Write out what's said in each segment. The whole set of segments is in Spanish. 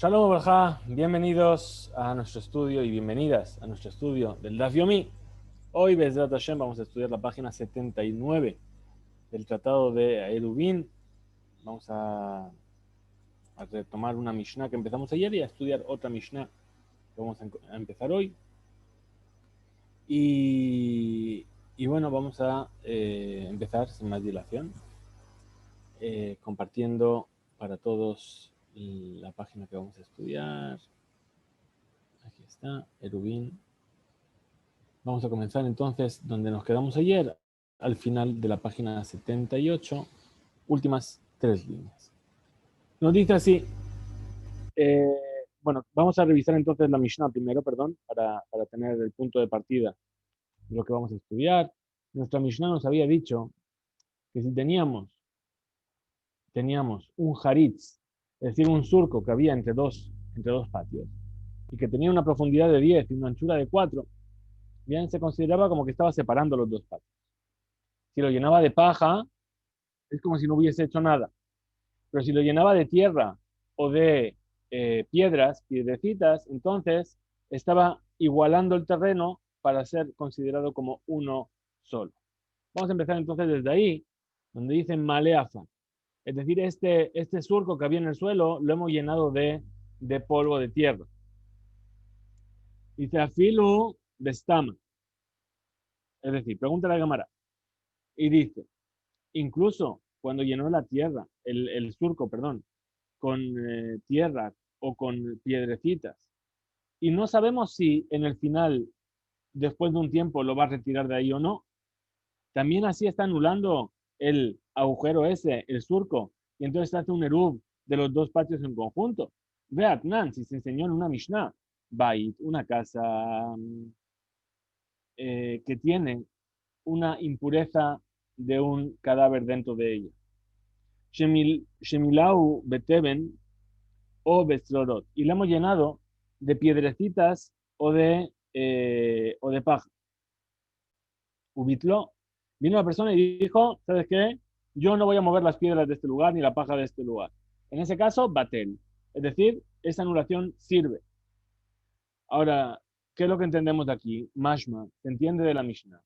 Shalom Barja, bienvenidos a nuestro estudio y bienvenidas a nuestro estudio del Daf Yomi. Hoy, Bezrat Hashem, vamos a estudiar la página 79 del Tratado de Eruvin. Vamos a retomar una Mishnah que empezamos ayer y a estudiar otra Mishnah que vamos a empezar hoy. Y bueno, vamos a empezar sin más dilación, compartiendo para todos la página que vamos a estudiar. Aquí está, Eruvin. Vamos a comenzar entonces donde nos quedamos ayer, al final de la página 78, últimas 3 líneas. Nos dice así, eh, bueno, vamos a revisar entonces la Mishnah primero, perdón, para tener el punto de partida de lo que vamos a estudiar. Nuestra Mishnah nos había dicho que si teníamos un haritz, es decir, un surco que había entre dos patios, y que tenía una profundidad de 10 y una anchura de 4, bien se consideraba como que estaba separando los dos patios. Si lo llenaba de paja, es como si no hubiese hecho nada. Pero si lo llenaba de tierra o de piedrecitas, entonces estaba igualando el terreno para ser considerado como uno solo. Vamos a empezar entonces desde ahí, donde dicen maleafa. Es decir, este surco que había en el suelo lo hemos llenado de polvo de tierra. Dice afilu bestama. Es decir, pregunta la cámara. Y dice, incluso cuando llenó la tierra, el surco, perdón, con tierra o con piedrecitas, y no sabemos si en el final, después de un tiempo, lo va a retirar de ahí o no, también así está anulando el agujero ese, el surco, y entonces hace un eruv de los dos patios en conjunto. Veat Nan, si se enseñó en una Mishnah, Bait, una casa que tiene una impureza de un cadáver dentro de ella. Shemilau Beteben o Bestrorot. Y la hemos llenado de piedrecitas o de paja. Ubitlo. Vino la persona y dijo, ¿sabes qué? Yo no voy a mover las piedras de este lugar ni la paja de este lugar. En ese caso, batel. Es decir, esa anulación sirve. Ahora, ¿qué es lo que entendemos de aquí? Mashma, se entiende de la Mishnah.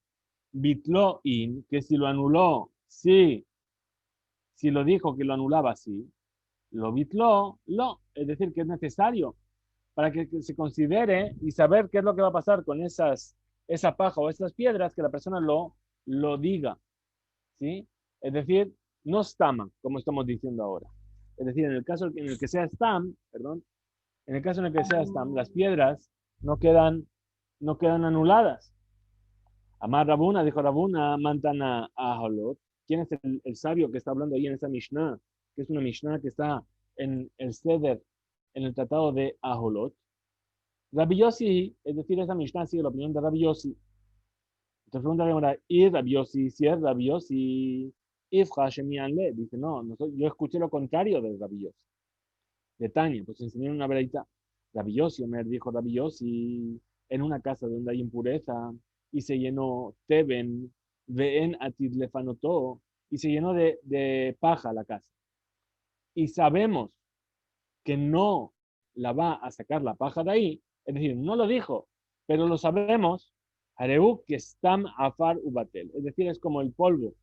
Bitlo in, que si lo anuló, sí, si lo dijo que lo anulaba, sí. Lo bitlo, lo. Es decir, que es necesario para que se considere y saber qué es lo que va a pasar con esa paja o esas piedras, que la persona lo diga, ¿sí? Es decir, no stama, como estamos diciendo ahora. Es decir, en el caso en el que sea stam, perdón, en el caso en el que sea stam, las piedras no quedan, no quedan anuladas. Amar Rabuna, dijo Rabuna, mantana aholot. ¿Quién es el sabio que está hablando ahí en esa Mishnah? Que es una Mishnah que está en el Seder, en el tratado de Aholot. Rabbi Yossi, es decir, esa Mishnah sigue la opinión de Rabbi Yossi. Entonces pregunta ahora, ¿y Rabbi Yossi? Si es Rabbi Yossi, Ifra Shemianle. Dice, no, yo escuché lo contrario de Rabbi Yossi. De Tania, pues enseñó una verdad. Rabbi Yossi, Omer dijo Rabbi Yossi, en una casa donde hay impureza, y se llenó Teben, Ven Atid Lefanotó, y se llenó de paja la casa. Y sabemos que no la va a sacar la paja de ahí, es decir, no lo dijo, pero lo sabemos, Hareu que stam afar ubatel, es decir, es como el polvo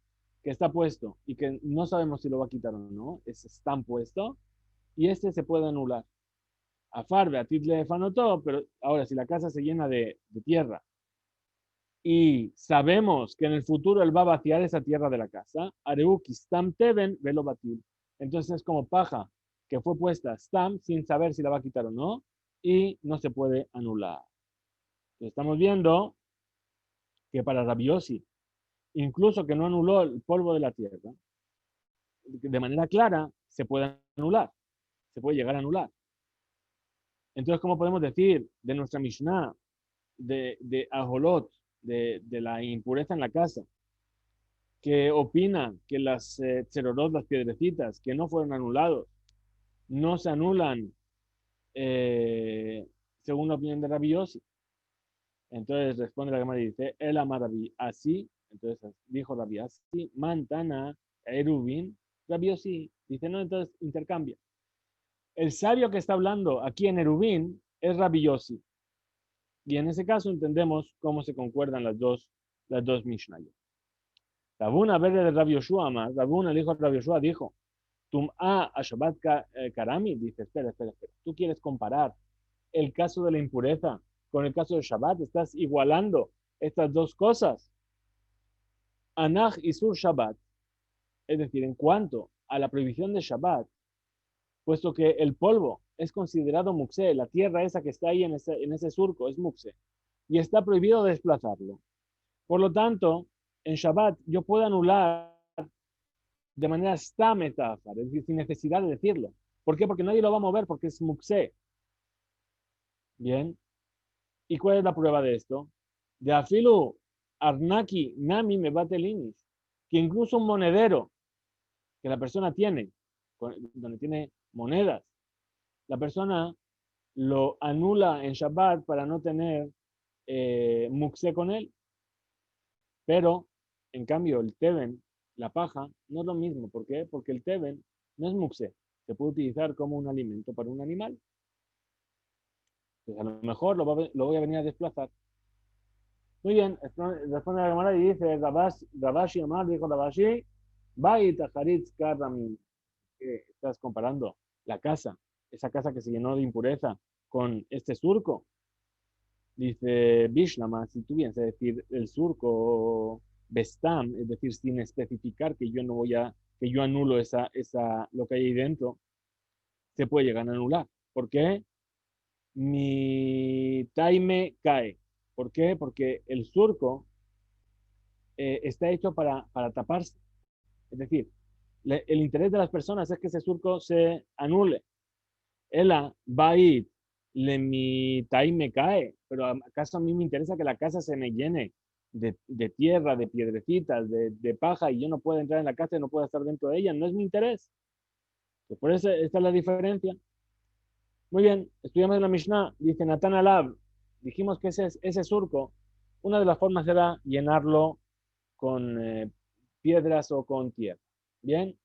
que está puesto y que no sabemos si lo va a quitar o no, es stam puesto, y este se puede anular. Afar beatit le fanotó, pero ahora si la casa se llena de tierra y sabemos que en el futuro él va a vaciar esa tierra de la casa, Areu stam teben velo batil. Entonces es como paja que fue puesta stam sin saber si la va a quitar o no y no se puede anular. Estamos viendo que para Rabbi Yossi, incluso que no anuló el polvo de la tierra, de manera clara se puede anular, se puede llegar a anular. Entonces, ¿cómo podemos decir de nuestra Mishnah, de Aholot, de la impureza en la casa, que opina que las tserorot, las piedrecitas, que no fueron anulados, no se anulan según la opinión de Rabbi Yossi? Entonces responde la Gemara y dice, el amarabi así, entonces dijo Rabbi así, mantana erubin, Rabbi Yossi dice, no, entonces intercambia. El sabio que está hablando aquí en Erubín es Rabbi Yossi. Y en ese caso entendemos cómo se concuerdan las dos Mishnayot. Rabuna, verde de Rabbi Yoshua, Rabuna, el hijo de Rabbi Yoshua, dijo, Tum'a a Shabbat Karami, dice, espera. Tú quieres comparar el caso de la impureza con el caso de Shabbat, estás igualando estas dos cosas. Anach y Sur Shabbat, es decir, en cuanto a la prohibición de Shabbat, puesto que el polvo es considerado muxé, la tierra esa que está ahí en ese surco es muxé, y está prohibido desplazarlo. Por lo tanto, en Shabbat yo puedo anular de manera stametafar, es decir, sin necesidad de decirlo. ¿Por qué? Porque nadie lo va a mover, porque es muxé. Bien. ¿Y cuál es la prueba de esto? De afilu arnaki nami me batelini, que incluso un monedero que la persona tiene, donde tiene monedas, la persona lo anula en Shabbat para no tener muxé con él. Pero, en cambio, el teben, la paja, no es lo mismo. ¿Por qué? Porque el teben no es muxé. Se puede utilizar como un alimento para un animal. Entonces, a lo mejor lo voy a venir a desplazar. Muy bien, responde la Gemara y dice, Rabashi Amar, dijo Rabashi, Bait Haritz Karramim. Estás comparando la casa, esa casa que se llenó de impureza, con este surco. Dice Bishlama, si tú vienes a decir el surco Bestam, es decir, sin especificar que yo no voy a, que yo anulo lo que hay ahí dentro, se puede llegar a anular. ¿Por qué? Mi taime cae. ¿Por qué? Porque el surco está hecho para taparse. Es decir, el interés de las personas es que ese surco se anule. Ela va a ir, mi taime cae, pero acaso a mí me interesa que la casa se me llene de tierra, de piedrecitas, de paja, y yo no puedo entrar en la casa y no puedo estar dentro de ella. No es mi interés. Pues por eso esta es la diferencia. Muy bien, estudiamos en la Mishnah, dice Natan Alab, dijimos que ese surco, una de las formas era llenarlo con piedras o con tierra. Bien,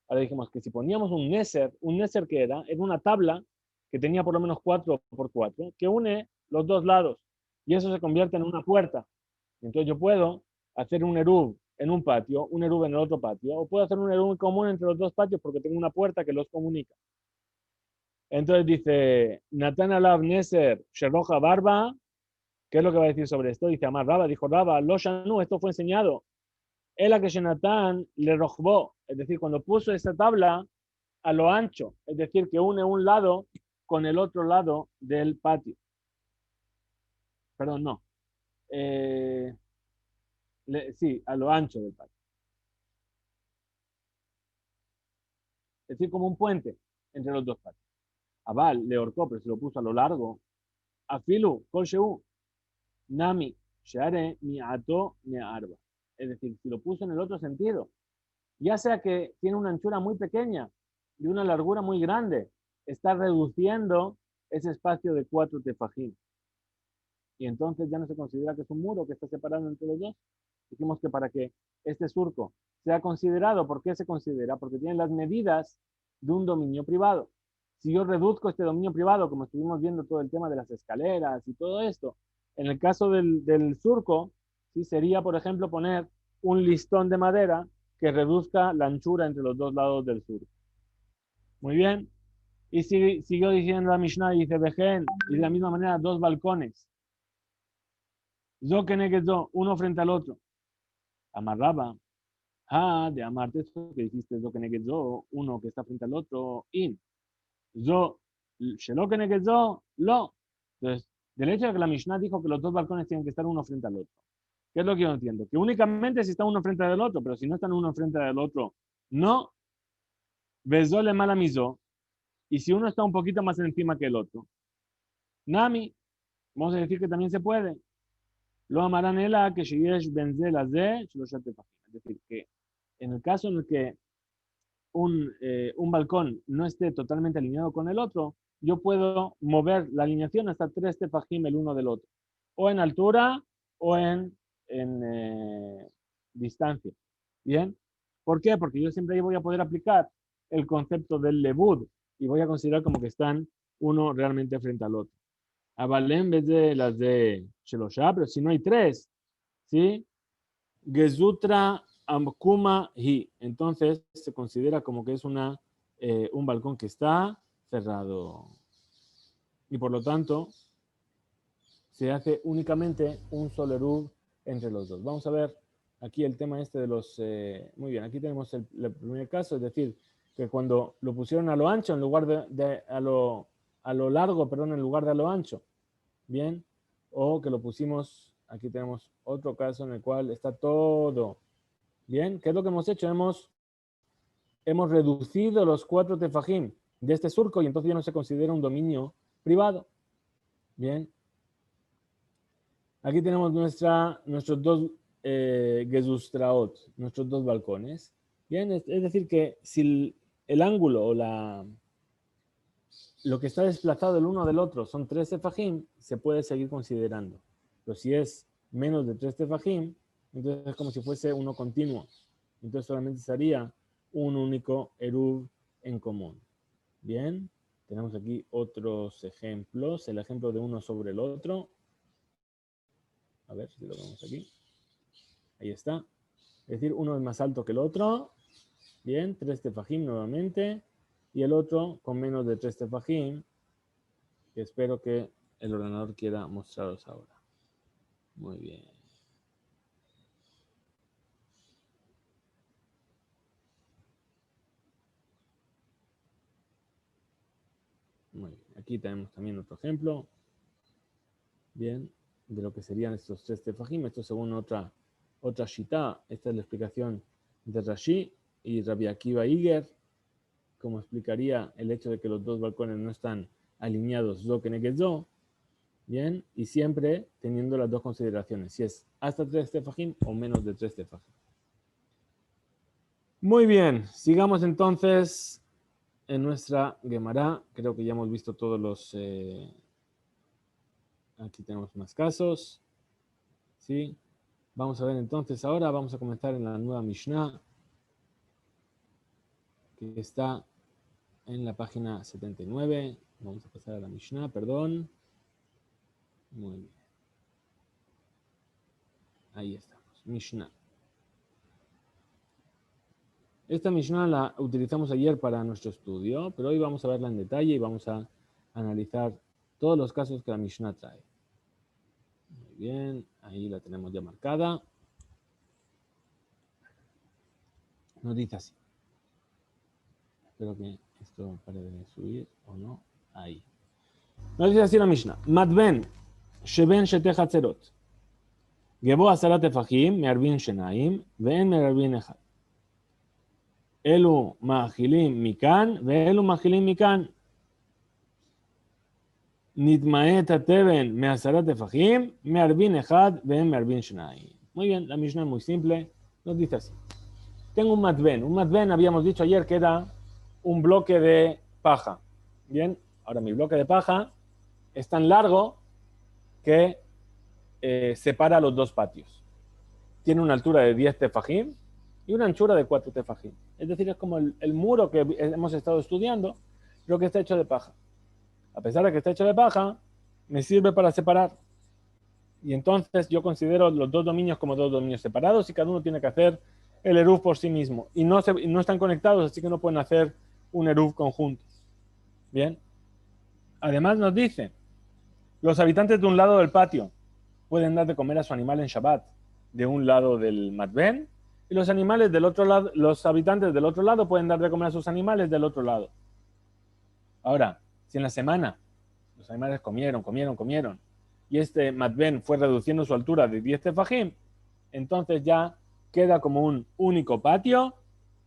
ahora dijimos que si poníamos un neser que era una tabla que tenía por lo menos 4 por 4, que une los dos lados, y eso se convierte en una puerta. Entonces yo puedo hacer un eruv en un patio, un eruv en el otro patio, o puedo hacer un eruv común entre los dos patios porque tengo una puerta que los comunica. Entonces dice, Natan Alav Neser Sheroja Barba, ¿qué es lo que va a decir sobre esto? Dice Amar Raba, dijo Raba, Lo Shanu, esto fue enseñado. El que Shenatán le rojbó, es decir, cuando puso esa tabla a lo ancho, es decir, que une un lado con el otro lado del patio. Perdón, no. Sí, a lo ancho del patio. Es decir, como un puente entre los dos patios. Aval le ahorcó, pero se lo puso a lo largo. Afilu, Kolsheu, Nami, Share, mi ato, mi arba. Es decir, si lo puso en el otro sentido, ya sea que tiene una anchura muy pequeña y una largura muy grande, está reduciendo ese espacio de 4 tefajim. Y entonces ya no se considera que es un muro que está separado entre los dos. Dijimos que para que este surco sea considerado, ¿por qué se considera? Porque tiene las medidas de un dominio privado. Si yo reduzco este dominio privado, como estuvimos viendo todo el tema de las escaleras y todo esto, en el caso del surco, ¿sí? Sería, por ejemplo, poner un listón de madera que reduzca la anchura entre los dos lados del surco. Muy bien. Y siguió diciendo la Mishnah, y dice, Vejen, y de la misma manera, dos balcones. Zo Kenegezó, uno frente al otro. Amarraba. De amarte eso que dijiste, Zo Kenegezó, uno que está frente al otro. In. Zo, Shelo Kenegezó, lo. Entonces, del hecho de que la Mishnah dijo que los dos balcones tienen que estar uno frente al otro. ¿Qué es lo que yo entiendo? Que únicamente si está uno frente al otro, pero si no están uno frente al otro, no. Bezó le malamizó. Y si uno está un poquito más encima que el otro, Nami, vamos a decir que también se puede. Lo amarán ela que sheyesh benzela ze, es decir, que en el caso en el que un balcón no esté totalmente alineado con el otro, yo puedo mover la alineación hasta 3 tefajim el uno del otro, o en altura o en distancia. ¿Bien? ¿Por qué? Porque yo siempre voy a poder aplicar el concepto del lebud y voy a considerar como que están uno realmente frente al otro. Avalé en vez de las de Shelosha, pero si no hay tres, ¿sí? Gezutra Amkuma Hi. Entonces se considera como que es un balcón que está cerrado. Y por lo tanto, se hace únicamente un solo eruv entre los dos. Vamos a ver aquí el tema este de los... muy bien, aquí tenemos el primer caso, es decir, que cuando lo pusieron a lo ancho en lugar a lo largo, perdón, en lugar de a lo ancho, bien, o que lo pusimos, aquí tenemos otro caso en el cual está todo bien. ¿Qué es lo que hemos hecho? Hemos reducido los 4 tefajim de este surco y entonces ya no se considera un dominio privado. Bien. Aquí tenemos nuestros dos gezustraot, nuestros dos balcones. Bien, es decir que si el ángulo o lo que está desplazado el uno del otro son 3 tefajim, se puede seguir considerando. Pero si es menos de 3 tefajim, entonces es como si fuese uno continuo. Entonces solamente sería un único eruv en común. Bien, tenemos aquí otros ejemplos. El ejemplo de uno sobre el otro. A ver si lo vemos aquí. Ahí está. Es decir, uno es más alto que el otro. Bien, 3 tefajim nuevamente. Y el otro con menos de 3 tefajim. Que espero que el ordenador quiera mostraros ahora. Muy bien. Muy bien. Aquí tenemos también otro ejemplo. Bien, de lo que serían estos 3 tefajim. Esto según otra shita. Esta es la explicación de Rashi y Rabbi Akiva Iger, como explicaría el hecho de que los dos balcones no están alineados zo que negezo. Bien, y siempre teniendo las dos consideraciones, si es hasta 3 tefajim o menos de 3 tefajim. Muy bien, sigamos entonces en nuestra Gemara. Creo que ya hemos visto todos los... aquí tenemos más casos. ¿Sí? Vamos a ver entonces ahora, vamos a comenzar en la nueva Mishnah, que está en la página 79. Vamos a pasar a la Mishnah, perdón. Muy bien. Ahí estamos, Mishnah. Esta Mishnah la utilizamos ayer para nuestro estudio, pero hoy vamos a verla en detalle y vamos a analizar todos los casos que la Mishnah trae. Muy bien, ahí la tenemos ya marcada. Nos dice así. Espero que esto pare de subir o no. Ahí. Nos dice así la Mishnah. Madben, sheben shete chatzerot. גבו 10 טפחים מערבין שניים ואין מערבין אחד. אלו מאכילים מכאן ואלו מאכילים מכאן. נתמעט התבן מ10 טפחים מערבין אחד ואין מערבין שניים. Muy bien, la Mishnah es muy simple. Nos dice así. Tengo un matben. Un matben habíamos dicho ayer que era un bloque de paja. Bien, ahora mi bloque de paja es tan largo que separa los dos patios. Tiene una altura de 10 tefajim y una anchura de 4 tefajim. Es decir, es como el muro que hemos estado estudiando, pero que está hecho de paja. A pesar de que está hecho de paja, me sirve para separar. Y entonces yo considero los dos dominios como dos dominios separados y cada uno tiene que hacer el eruv por sí mismo. Y no están conectados, así que no pueden hacer un eruv conjunto. Bien. Además nos dice, los habitantes de un lado del patio pueden dar de comer a su animal en Shabbat de un lado del matben, y los animales del otro lado, los habitantes del otro lado pueden dar de comer a sus animales del otro lado. Ahora, si en la semana los animales comieron, y este matben fue reduciendo su altura de 10 tefajim, entonces ya queda como un único patio,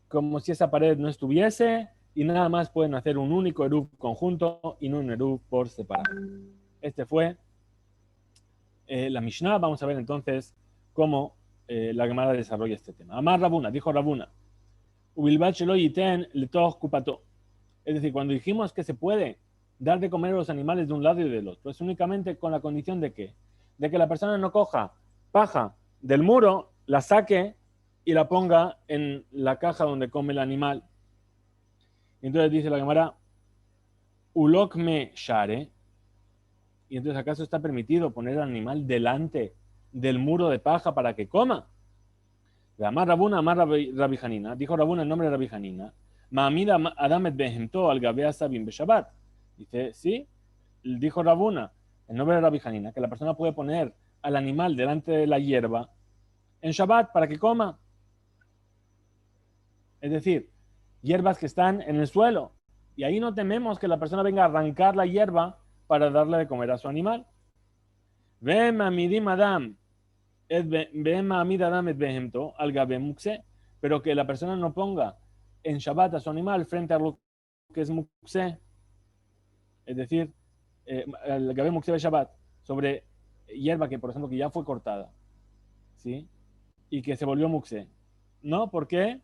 como si esa pared no estuviese, y nada más pueden hacer un único eruv conjunto y no un eruv por separado. Este fue la Mishnah. Vamos a ver entonces cómo la Gemara desarrolla este tema. Amar Rabuna, dijo Rabuna, Ubilbat shelo yiten letoch kupato. Es decir, cuando dijimos que se puede dar de comer a los animales de un lado y del otro, es únicamente con la condición de que la persona no coja paja del muro, la saque y la ponga en la caja donde come el animal. Entonces dice la Gemara, Ulok me share. Y entonces, ¿acaso está permitido poner al animal delante del muro de paja para que coma? Amar Rabuna, Amar Rabbi Hanina. Dijo Rabuna en nombre de Rabbi Hanina. Ma'amida Adam et behemto al gabea sabim beshabbat. Dice, sí, dijo Rabuna en nombre de Rabbi Hanina, que la persona puede poner al animal delante de la hierba en Shabbat para que coma. Es decir, hierbas que están en el suelo. Y ahí no tememos que la persona venga a arrancar la hierba para darle de comer a su animal. Ve ma'amidim Adam al gabe mukse, pero que la persona no ponga en Shabbat a su animal frente a lo que es mukse, es decir, el gabe mukse de Shabbat, sobre hierba que, por ejemplo, que ya fue cortada, ¿sí? Y que se volvió mukse. ¿No? ¿Por qué?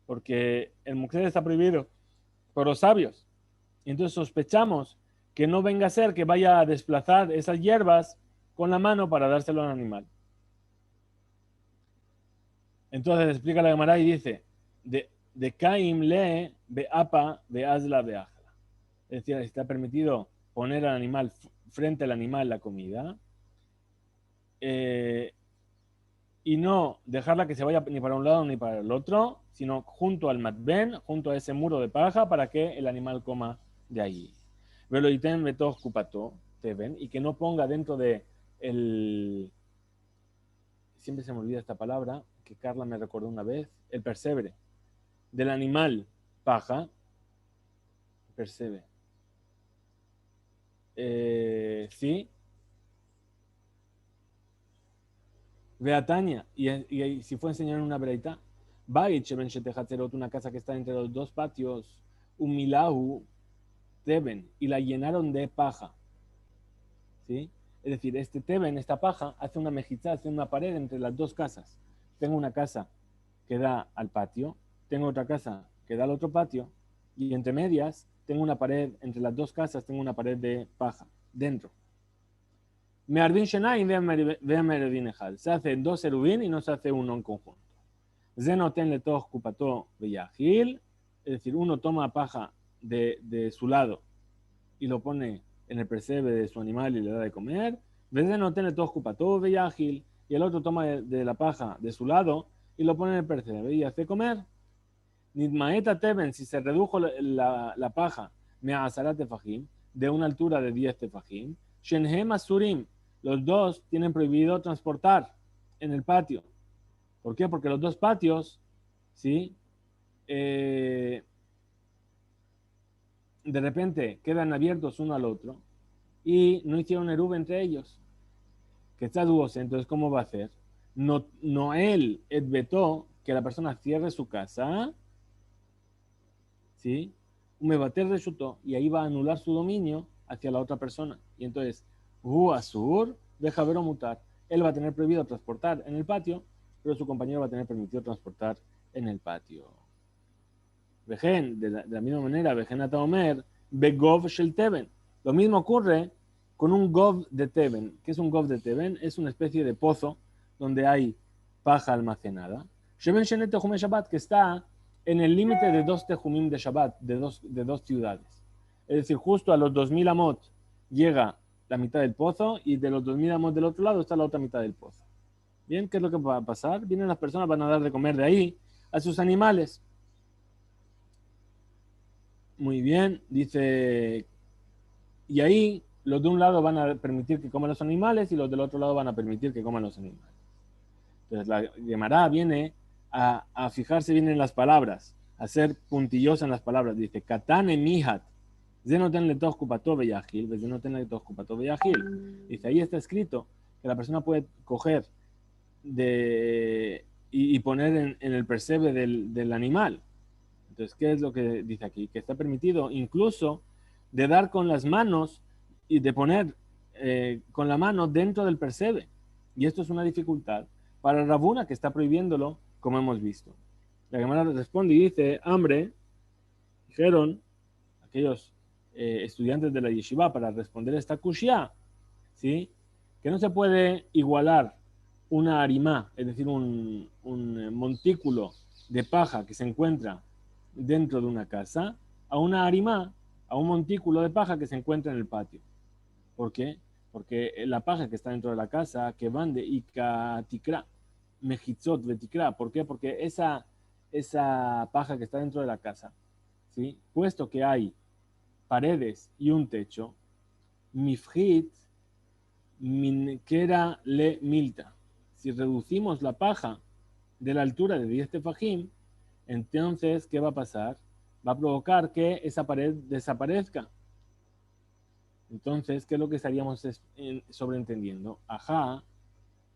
Porque el mukse está prohibido por los sabios. Y entonces sospechamos que no venga a ser que vaya a desplazar esas hierbas con la mano para dárselo al animal. Entonces explica la Gemara y dice, de Kaim le beapa beazla beajla. Es decir, está permitido poner al animal frente al animal la comida y no dejarla que se vaya ni para un lado ni para el otro, sino junto al matben, junto a ese muro de paja para que el animal coma de allí. Veloitem betos cupato, te ven, y que no ponga dentro de el... Siempre se me olvida esta palabra, que Carla me recordó una vez, el persebre. Del animal paja, percebe. Sí, Beatania, y si fue a enseñar una breita, una casa que está entre los dos patios, un milahu, Teben, y la llenaron de paja. ¿Sí? Es decir, este Teben, esta paja, hace una mejizá, hace una pared entre las dos casas. Tengo una casa que da al patio, tengo otra casa que da al otro patio, y entre medias tengo una pared, entre las dos casas tengo una pared de paja, dentro. Meardin Shenai ve Meardin Ejal. Se hace dos serubín y no se hace uno en conjunto. Zenoten le tos cupato beyahil, es decir, uno toma paja de su lado y lo pone en el presebre de su animal y le da de comer. Zenoten le tos cupato beyahil, y el otro toma de la paja de su lado y lo pone en el presebre y hace comer. Nidmaeta Teben, si se redujo la paja, me azarat tefajim, de una altura de 10 tefajim, Shenhem Asurim, los dos tienen prohibido transportar en el patio. ¿Por qué? Porque los dos patios, ¿sí? De repente quedan abiertos uno al otro y no hicieron eruv entre ellos. Que está dudoso, entonces, ¿cómo va a hacer? No él vetó que la persona cierre su casa, ¿sí? Un mebater resultó y ahí va a anular su dominio hacia la otra persona. Y entonces, Asur deja ver o mutar. Él va a tener prohibido transportar en el patio, pero su compañero va a tener permitido transportar en el patio. Vejen, de la misma manera, Vejen Ataomer, Begov Shel Teben. Lo mismo ocurre con un Gov de Teben. ¿Qué es un Gov de Teben? Es una especie de pozo donde hay paja almacenada. Sheven Shenet Tejume Shabbat, que está en el límite de dos Tejumim de Shabbat, de dos ciudades. Es decir, justo a los 2000 amot llega la mitad del pozo y de los 2000 amot del otro lado está la otra mitad del pozo. Bien, ¿qué es lo que va a pasar? Vienen las personas, van a dar de comer de ahí a sus animales. Muy bien, dice, y ahí los de un lado van a permitir que coman los animales y los del otro lado van a permitir que coman los animales. Entonces la Gemara viene a fijarse bien en las palabras, a ser puntillosa en las palabras. Dice, Katane mihat, zenoten letos kupato beyahil, zenoten letos kupato beyahil. Dice, ahí está escrito que la persona puede coger y poner en el persebre del animal. Entonces, ¿qué es lo que dice aquí? Que está permitido incluso de dar con las manos y de poner con la mano dentro del persebre. Y esto es una dificultad para Rabuna, que está prohibiéndolo, como hemos visto. La Gemara responde y dice, hambre, dijeron aquellos estudiantes de la yeshiva para responder esta kushia, ¿sí? Que no se puede igualar una arimá, es decir, un montículo de paja que se encuentra dentro de una casa, a una arimá a un montículo de paja que se encuentra en el patio. ¿Por qué? Porque la paja que está dentro de la casa, que van de Ika Tikra, Mejitzot Betikra. ¿Por qué? Porque esa paja que está dentro de la casa, ¿sí? Puesto que hay paredes y un techo, Mifhit Minkera le milta. Si reducimos la paja de la altura de 10 tefajim, entonces, ¿qué va a pasar? Va a provocar que esa pared desaparezca. Entonces, ¿qué es lo que estaríamos sobreentendiendo? Ajá,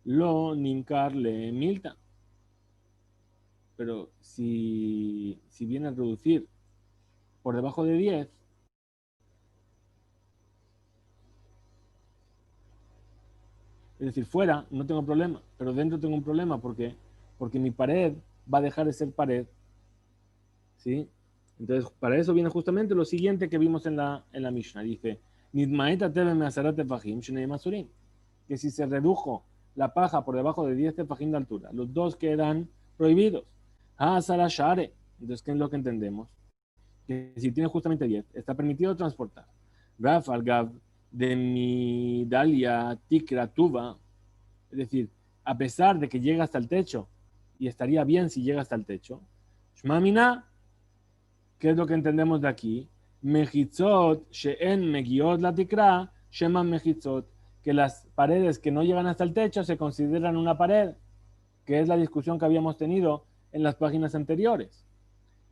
lo nimkar le milta. Pero si viene a reducir por debajo de 10, es decir, fuera no tengo problema, pero dentro tengo un problema. ¿Por qué? Porque mi pared va a dejar de ser pared, ¿sí? Entonces, para eso viene justamente lo siguiente que vimos en la Mishnah. Dice, que si se redujo la paja por debajo de 10 tefajim de altura, los dos quedan prohibidos. Entonces, ¿qué es lo que entendemos? Que si tiene justamente 10, está permitido transportar. Gaf al Gav de mi Dalia Tikra Tuba, es decir, a pesar de que llega hasta el techo, y estaría bien si llega hasta el techo, Shmamina, ¿qué es lo que entendemos de aquí? Mejitzot, she'en megiot la tikra, sheman mejitzot, que las paredes que no llegan hasta el techo se consideran una pared, que es la discusión que habíamos tenido en las páginas anteriores.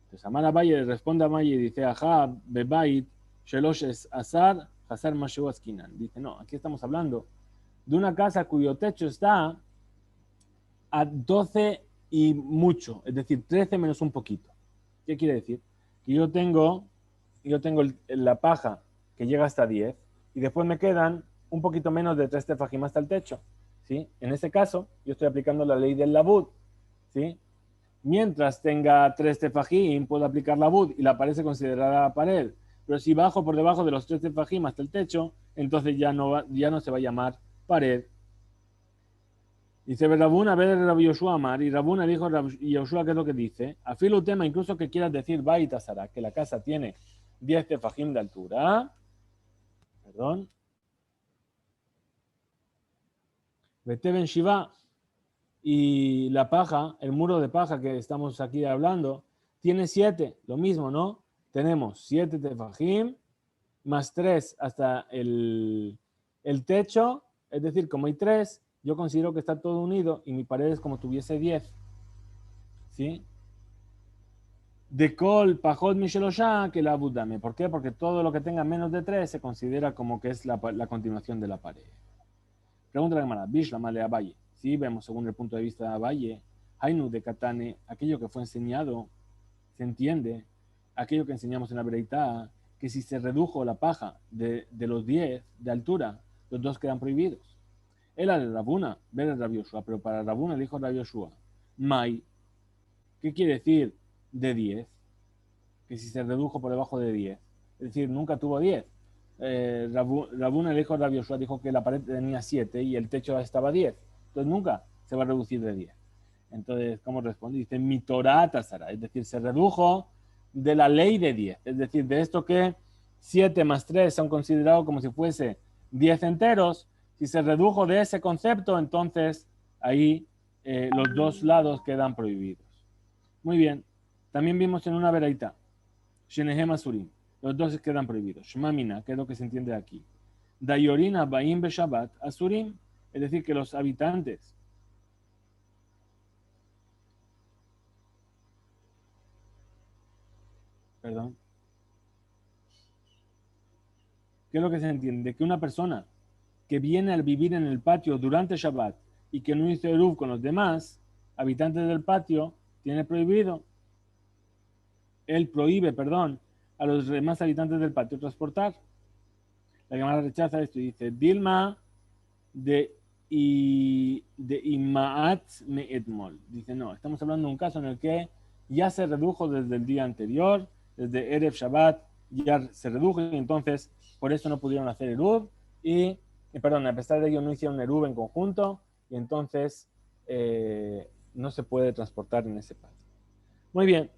Entonces Amar Abaye le responde a Maye y dice, ajá, bebait, shelosh es azar, hazar mashu askinan. Dice, no, aquí estamos hablando de una casa cuyo techo está a 12 y mucho, es decir, 13 menos un poquito. ¿Qué quiere decir? Que yo tengo la paja que llega hasta 10 y después me quedan un poquito menos de 3 tefajim hasta el techo. ¿Sí? En ese caso, yo estoy aplicando la ley del labud. ¿Sí? Mientras tenga 3 tefajim, puedo aplicar labud y la pared se considerará pared. Pero si bajo por debajo de los 3 tefajim hasta el techo, entonces ya no se va a llamar pared. Dice Rabuna, ver Rabbi Yoshua Amar, y Rabuna dijo a Yoshua, ¿qué es lo que dice? Afilo tema, incluso que quieras decir Baita Sara, que la casa tiene 10 tefajim de altura, perdón, Beteben Shiva, y la paja, el muro de paja que estamos aquí hablando, tiene 7, lo mismo, ¿no? Tenemos 7 tefajim, más 3 hasta el techo, es decir, como hay 3, yo considero que está todo unido y mi pared es como tuviese 10, ¿sí? De Kol Pajot Mishelosha que la Budame. ¿Por qué? Porque todo lo que tenga menos de 3 se considera como que es la continuación de la pared. Pregunta la Gemara, Bishlama de Abaye. Si vemos según el punto de vista de Abaye, Hainu de Katane, aquello que fue enseñado, se entiende, aquello que enseñamos en la Bereitá, que si se redujo la paja de los 10 de altura, los dos quedan prohibidos. Era de Rabuna, ver el Rabbi Yoshua, pero para Rabuna dijo Rabbi Yoshua, Mai, ¿qué quiere decir de 10? Que si se redujo por debajo de 10. Es decir, nunca tuvo 10. Rabuna, el hijo de Rabbi Yoshua, dijo que la pared tenía 7 y el techo estaba 10. Entonces nunca se va a reducir de 10. Entonces, ¿cómo responde? Dice, mi Torah tasara. Es decir, se redujo de la ley de 10. Es decir, de esto que 7 más 3 son considerados como si fuese 10 enteros. Si se redujo de ese concepto, entonces ahí los dos lados quedan prohibidos. Muy bien. También vimos en una veraita Shenehem Asurim. Los dos quedan prohibidos. Shmamina, que es lo que se entiende aquí. Dayorina Baim Be Shabbat Asurim, es decir, que los habitantes, perdón, ¿qué es lo que se entiende? Que una persona que viene a vivir en el patio durante Shabbat y que no hizo Eruv con los demás habitantes del patio, tiene prohibido, él prohíbe, perdón, a los demás habitantes del patio transportar. La Gemara rechaza esto y dice, Dilma de Imaat me Edmol. Dice, no, estamos hablando de un caso en el que ya se redujo desde el día anterior, desde Erev Shabbat, ya se redujo y entonces por eso no pudieron hacer Eruv perdón, a pesar de ello no hicieron Eruv en conjunto y entonces no se puede transportar en ese patio. Muy bien,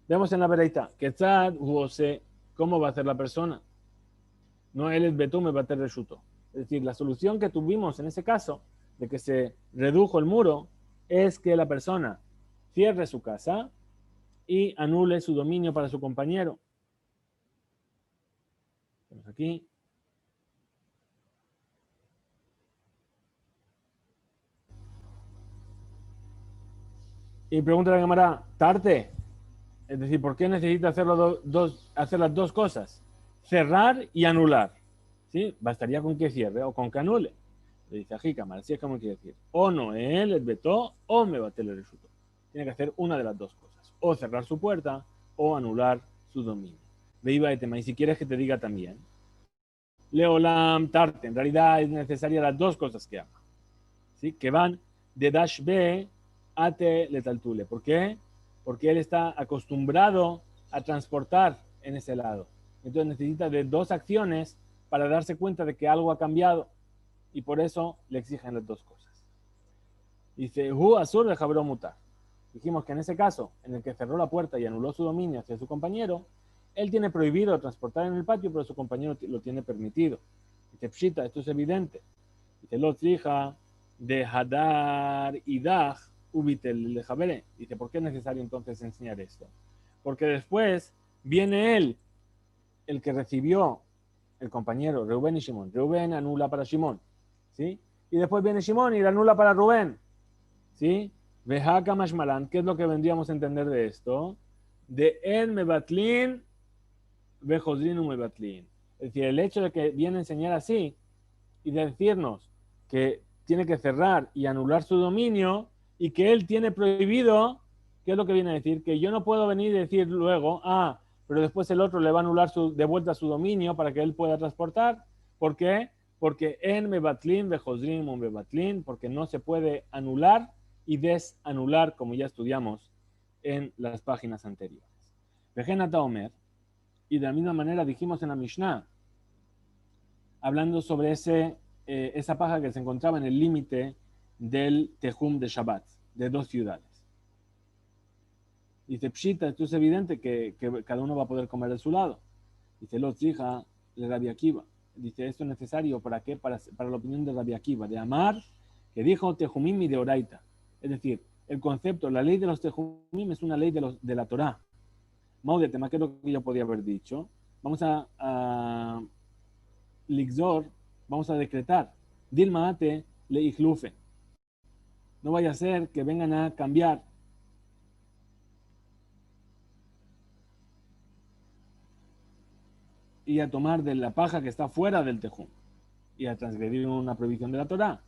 vemos en la Bereita que Tzad Huose ¿cómo va a hacer la persona? No él es betú, me va a tener reshuto. Es decir, la solución que tuvimos en ese caso, de que se redujo el muro, es que la persona cierre su casa y anule su dominio para su compañero. Vamos aquí. Y pregunta la cámara, ¿tarte? Es decir, ¿por qué necesita hacerlo hacer las dos cosas? Cerrar y anular. ¿Sí? Bastaría con que cierre o con que anule. Le dice, ají, cámara, así es como quiere decir. O no, él es vetó o me va a tener resultado. Tiene que hacer una de las dos cosas. O cerrar su puerta o anular su dominio. Ve iba de tema. Y si quieres que te diga también, Leolam Tarte. En realidad es necesaria las dos cosas que haga. ¿Sí? Que van de Dash B a Te Letaltule. ¿Por qué? Porque él está acostumbrado a transportar en ese lado. Entonces necesita de dos acciones para darse cuenta de que algo ha cambiado. Y por eso le exigen las dos cosas. Dice, Hu Azur de Jabró Mutar. Dijimos que en ese caso, en el que cerró la puerta y anuló su dominio hacia su compañero, él tiene prohibido transportar en el patio, pero su compañero lo tiene permitido. Dice, Pshita, esto es evidente. Dice, lo trija de Hadar Idach Ubitel le Jaberé. Dice, ¿por qué es necesario entonces enseñar esto? Porque después viene él, el que recibió el compañero, Reuben y Shimon. Reuben anula para Shimon, ¿sí? Y después viene Shimon y la anula para Rubén, ¿sí? Vejaka Mashmalan, ¿qué es lo que vendríamos a entender de esto? De En Mebatlin, Vejodrinu Mebatlin. Es decir, el hecho de que viene a enseñar así y de decirnos que tiene que cerrar y anular su dominio y que él tiene prohibido, ¿qué es lo que viene a decir? Que yo no puedo venir y decir luego, pero después el otro le va a anular de vuelta su dominio para que él pueda transportar. ¿Por qué? Porque en Mebatlin, Bejosrim, Mebatlin, porque no se puede anular y desanular, como ya estudiamos en las páginas anteriores. Vejenata Omer, y de la misma manera dijimos en la Mishnah, hablando sobre esa paja que se encontraba en el límite del Tejum de Shabbat, de dos ciudades. Dice, Pshita, esto es evidente que cada uno va a poder comer de su lado. Dice, los hija de Rabbi Akiva. Dice, esto es necesario, ¿para qué? Para la opinión de Rabbi Akiva, de Amar, que dijo Tejumim y de Oraita. Es decir, el concepto, la ley de los Tejumim es una ley de la Torah. Maude, tema que es lo que yo podía haber dicho. Vamos a Lixor, vamos a decretar, Dilmaate le Ijlufe. No vaya a ser que vengan a cambiar y a tomar de la paja que está fuera del tejum y a transgredir una prohibición de la Torah.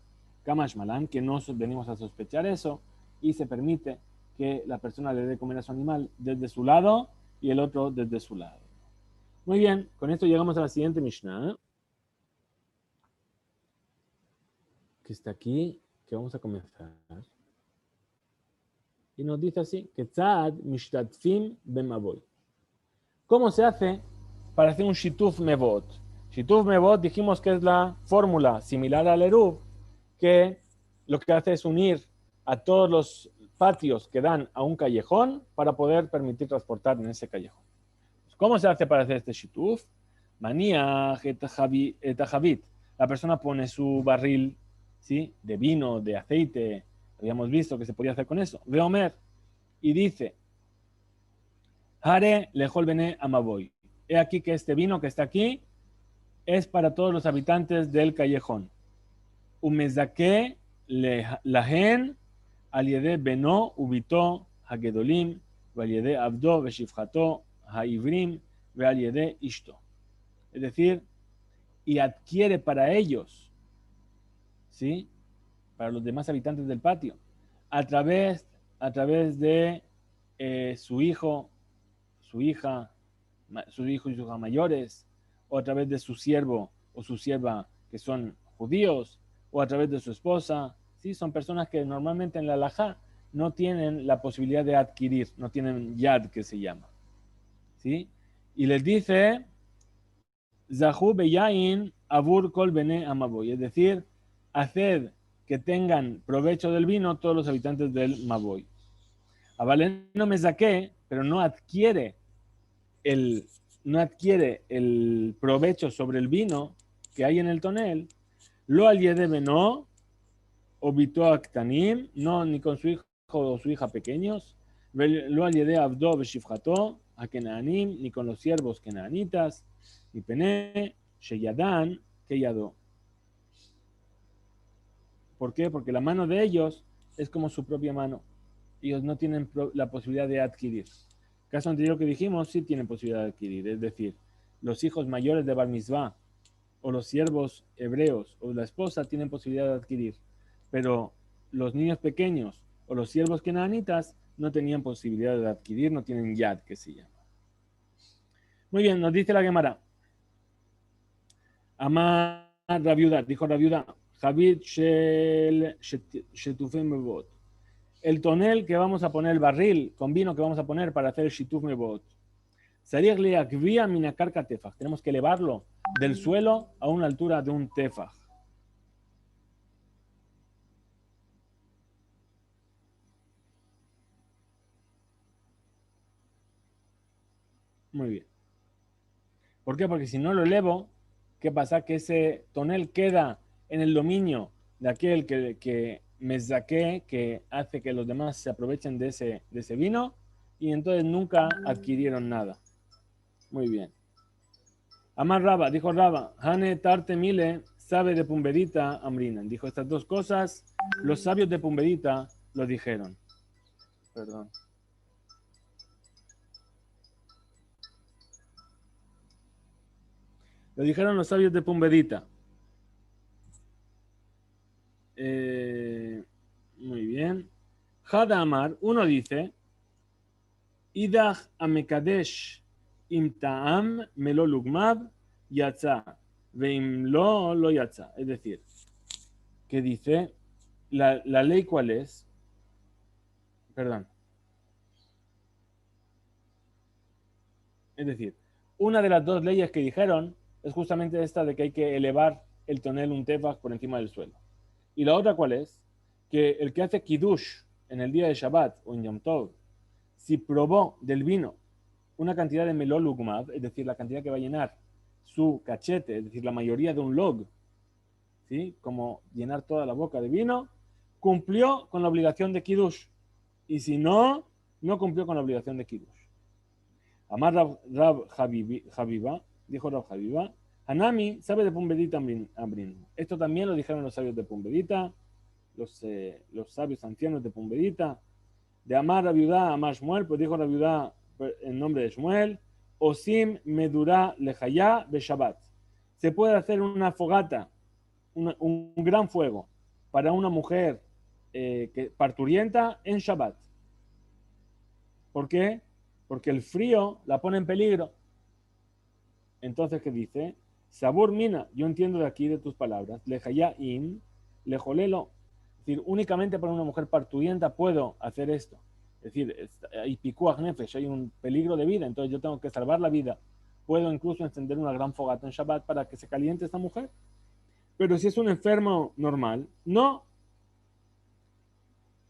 Kamash Malan, que no venimos a sospechar eso y se permite que la persona le dé comer a su animal desde su lado y el otro desde su lado. Muy bien, con esto llegamos a la siguiente Mishnah, que está aquí, que vamos a comenzar. Y nos dice así, que tzad mishtatfim bemavoy. ¿Cómo se hace para hacer un shituf mevot? Shituf mevot dijimos que es la fórmula similar al eruv, que lo que hace es unir a todos los patios que dan a un callejón para poder permitir transportar en ese callejón. ¿Cómo se hace para hacer este shituf? Manía etajavit. La persona pone su barril, ¿sí?, de vino, de aceite. Habíamos visto que se podía hacer con eso. Veomer. Y dice, Hare lejol bene amaboy. He aquí que este vino que está aquí es para todos los habitantes del callejón. Umezake lahen aliede beno ubito hagedolim aliede abdo veshifjato haivrim aliede ishto. Es decir, y adquiere para ellos, ¿sí?, para los demás habitantes del patio, a través de su hijo, su hija, sus hijos y sus hijas mayores, o a través de su siervo o su sierva que son judíos, o a través de su esposa. ¿Sí? Son personas que normalmente en la halajá no tienen la posibilidad de adquirir, no tienen yad, que se llama. ¿Sí? Y les dice, Zahu beyain abur kol bene amaboy, es decir, haced que tengan provecho del vino todos los habitantes del Maboy. Avalén no me saqué, pero no adquiere el no adquiere el provecho sobre el vino que hay en el tonel, lo al yedebe no, obitó a Ktanim, no ni con su hijo o su hija pequeños, lo al yede abdo beshifjato, a Kenaanim, ni con los siervos kenaanitas, ni pené, sheyadan, que yadó. ¿Por qué? Porque la mano de ellos es como su propia mano. Ellos no tienen la posibilidad de adquirir. Caso anterior que dijimos, sí tienen posibilidad de adquirir. Es decir, los hijos mayores de Bar Mitzvah o los siervos hebreos o la esposa tienen posibilidad de adquirir. Pero los niños pequeños o los siervos kenaanitas no tenían posibilidad de adquirir, no tienen yad, que se llama. Muy bien, nos dice la Gemara. Amar Rabiuda, dijo Rabiuda, Javid Shel Shetufim Mevot. El tonel que vamos a poner, el barril con vino que vamos a poner para hacer el Shituf Mevot. Tenemos que elevarlo del suelo a una altura de un tefaj. Muy bien. ¿Por qué? Porque si no lo elevo, ¿qué pasa? Que ese tonel queda en el dominio de aquel que me saqué, que hace que los demás se aprovechen de ese vino, y entonces nunca adquirieron nada. Muy bien. Amar Raba, dijo Raba, Hane Tarte Mile sabe de Pumberita Amrinan. Dijo estas dos cosas, los sabios de Pumberita lo dijeron. Perdón. Lo dijeron los sabios de Pumberita. Muy bien. Hada Amar, uno dice, Idach Amekadesh Imtaam Melo Lugmab Yatza Veim lo Yatza. Es decir, que dice, la ley cuál es, perdón, es decir, una de las dos leyes que dijeron es justamente esta de que hay que elevar el tonel un tefaj por encima del suelo. Y la otra cuál es, que el que hace kiddush en el día de Shabbat o en Yom Tov, si probó del vino una cantidad de melol ugmad, es decir, la cantidad que va a llenar su cachete, es decir, la mayoría de un log, ¿sí? Como llenar toda la boca de vino, cumplió con la obligación de kiddush. Y si no, no cumplió con la obligación de kiddush. Amar Rab Habiba, dijo Rab Habiba, Hanami sabe de Pumbedita Ambrin. Esto también lo dijeron los sabios de Pumbedita, los sabios ancianos de Pumbedita. De Amar Rabiudá, Amar Shmuel, pues dijo Rabiudá en nombre de Shmuel, Osim Medurá Lejayá de Shabbat. Se puede hacer una fogata, un gran fuego para una mujer parturienta en Shabbat. ¿Por qué? Porque el frío la pone en peligro. Entonces, ¿qué dice? Sabur mina, yo entiendo de aquí de tus palabras, lejaya in, lejolelo. Es decir, únicamente para una mujer parturienta puedo hacer esto. Es decir, hay pikuach nefesh, hay un peligro de vida, entonces yo tengo que salvar la vida. Puedo incluso encender una gran fogata en Shabbat para que se caliente esta mujer. Pero si es un enfermo normal, no.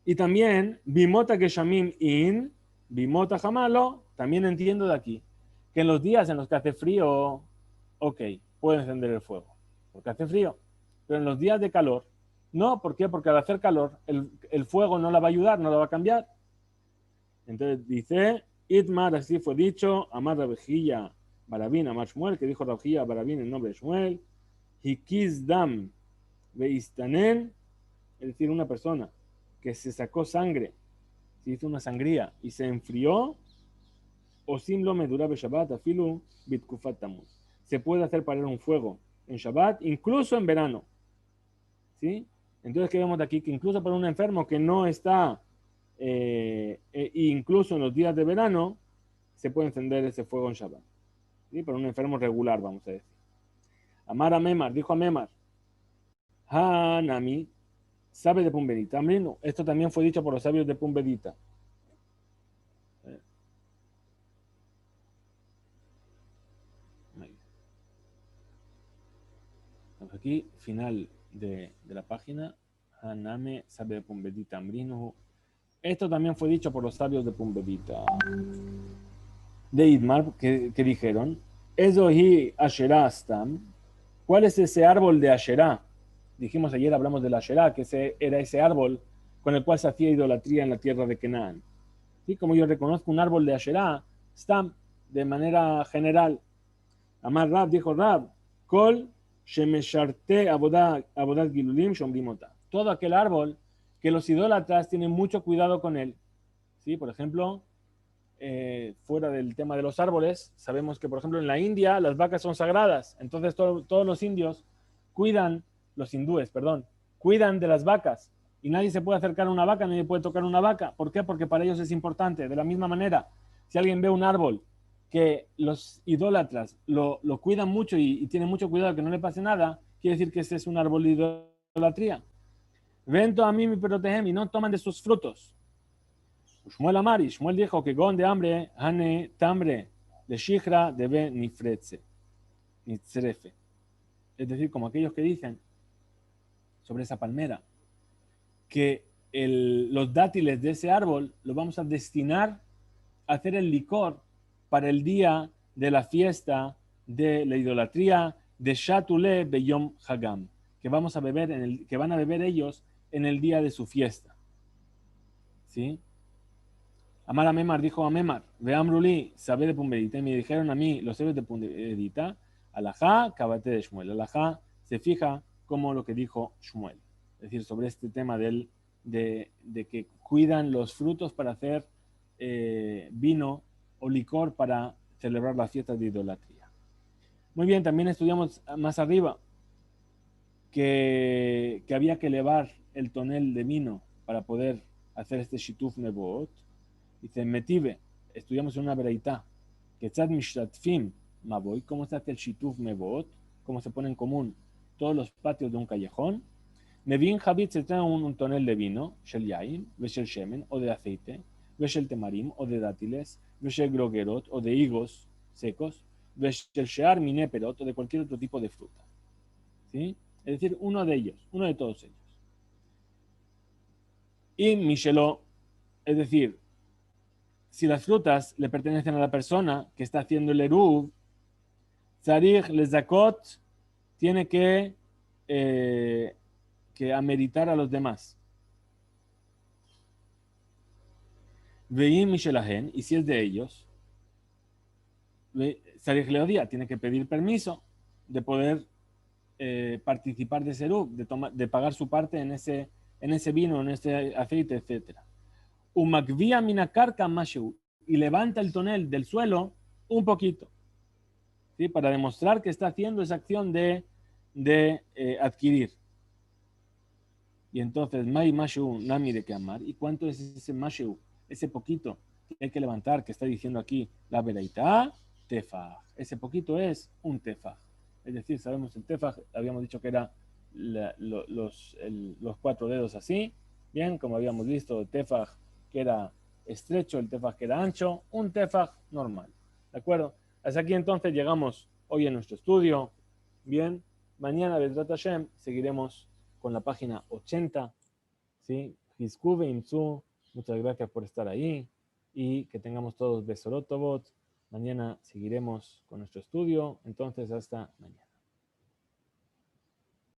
Y también, bimota geshamim in, bimota jamalo, también entiendo de aquí, que en los días en los que hace frío, ok, puedo encender el fuego, porque hace frío. Pero en los días de calor, no. ¿Por qué? Porque al hacer calor, el fuego no la va a ayudar, no la va a cambiar. Entonces dice, Itmar, así fue dicho, Amar Rabejilla Barabín, Amar Shmuel, que dijo Rabejilla Barabín en nombre de Shmuel, Hikizdam Beistanen, es decir, una persona que se sacó sangre, se hizo una sangría y se enfrió, o simlo medura Shabbat, afilu bitkufat tamuz. Se puede hacer parar un fuego en Shabbat, incluso en verano. ¿Sí? Entonces, ¿qué vemos de aquí? Que incluso para un enfermo que no está, incluso en los días de verano, se puede encender ese fuego en Shabbat. ¿Sí? Para un enfermo regular, vamos a decir. Amar a Memar, dijo a Memar, Hanami, sabe de Pumbedita. Esto también fue dicho por los sabios de Pumbedita. Aquí, final de la página. Haname sabe de Pumbedita Amrino. Esto también fue dicho por los sabios de Pumbedita. de Idmar que dijeron, Ezohi Asherah Stam, ¿cuál es ese árbol de Asherah? Dijimos ayer, hablamos de la Asherah, que era ese árbol con el cual se hacía idolatría en la tierra de Canaán. ¿Sí? Como yo reconozco un árbol de Asherah, Stam, de manera general. Amar Rab, dijo Rab, Kol Shemesharte Abodat Gilulim Shombrimota. Todo aquel árbol que los idólatras tienen mucho cuidado con él. ¿Sí? Por ejemplo, fuera del tema de los árboles, sabemos que, por ejemplo, en la India las vacas son sagradas. Entonces todos los indios cuidan, los hindúes, perdón, cuidan de las vacas. Y nadie se puede acercar a una vaca, nadie puede tocar una vaca. ¿Por qué? Porque para ellos es importante. De la misma manera, si alguien ve un árbol que los idólatras lo cuidan mucho y tienen mucho cuidado que no le pase nada, quiere decir que ese es un árbol de idolatría. Vento a mí mi protejem y no toman de sus frutos. Shmuel Amar, y Shmuel dijo que gon de hambre, hane tambre, de shihra debe nifretse, nitzrefe. Es decir, como aquellos que dicen sobre esa palmera, que los dátiles de ese árbol los vamos a destinar a hacer el licor para el día de la fiesta de la idolatría de Shatule Beyom Hagam, que vamos a beber que van a beber ellos en el día de su fiesta. ¿Sí? Amar a Memar dijo a Memar, Veamruli, sabe de Pumbedita, y me dijeron a mí, los sabios de Pumbedita, alajá, cabate de Shmuel. Alajá se fija como lo que dijo Shmuel. Es decir, sobre este tema de que cuidan los frutos para hacer vino o licor para celebrar las fiestas de idolatría. Muy bien, también estudiamos más arriba que había que elevar el tonel de vino para poder hacer este shituf nebot. Dice, Metive, estudiamos en una vereitá, que tzad mishtatfim maboy, cómo se hace el shituf mebot, cómo se pone en común todos los patios de un callejón. Nevin Javit se trae un tonel de vino, shel yain, veshel shemen, o de aceite, veshel temarim, o de dátiles, veshel grogerot, o de higos secos, veshel shear mineperot, o de cualquier otro tipo de fruta. ¿Sí? Es decir, uno de ellos, uno de todos ellos. Y Micheló, es decir, si las frutas le pertenecen a la persona que está haciendo el eruv, Tzarich lezakot tiene que ameritar a los demás. Veim Mishelahen, y si es de ellos, Tzarich leodia tiene que pedir permiso de poder participar de ese eruv, de pagar su parte en ese vino, en ese aceite, etc. Umakvia minakarka mashu, y levanta el tonel del suelo un poquito. ¿Sí? Para demostrar que está haciendo esa acción de adquirir. Y entonces, Mai Mashu Nami de Kamar. ¿Y cuánto es ese Mashu? Ese poquito que hay que levantar, que está diciendo aquí la Bereitá, Tefaj. Ese poquito es un Tefaj. Es decir, sabemos el Tefaj, habíamos dicho que era los 4 dedos así. Bien, como habíamos visto, el Tefaj que era estrecho, el Tefaj que era ancho, un Tefaj normal. ¿De acuerdo? Hasta aquí entonces llegamos hoy en nuestro estudio. Bien, mañana, Bezrat Hashem, seguiremos con la página 80. ¿Sí? Muchas gracias por estar ahí y que tengamos todos Besorot Tovot. Mañana seguiremos con nuestro estudio. Entonces, hasta mañana.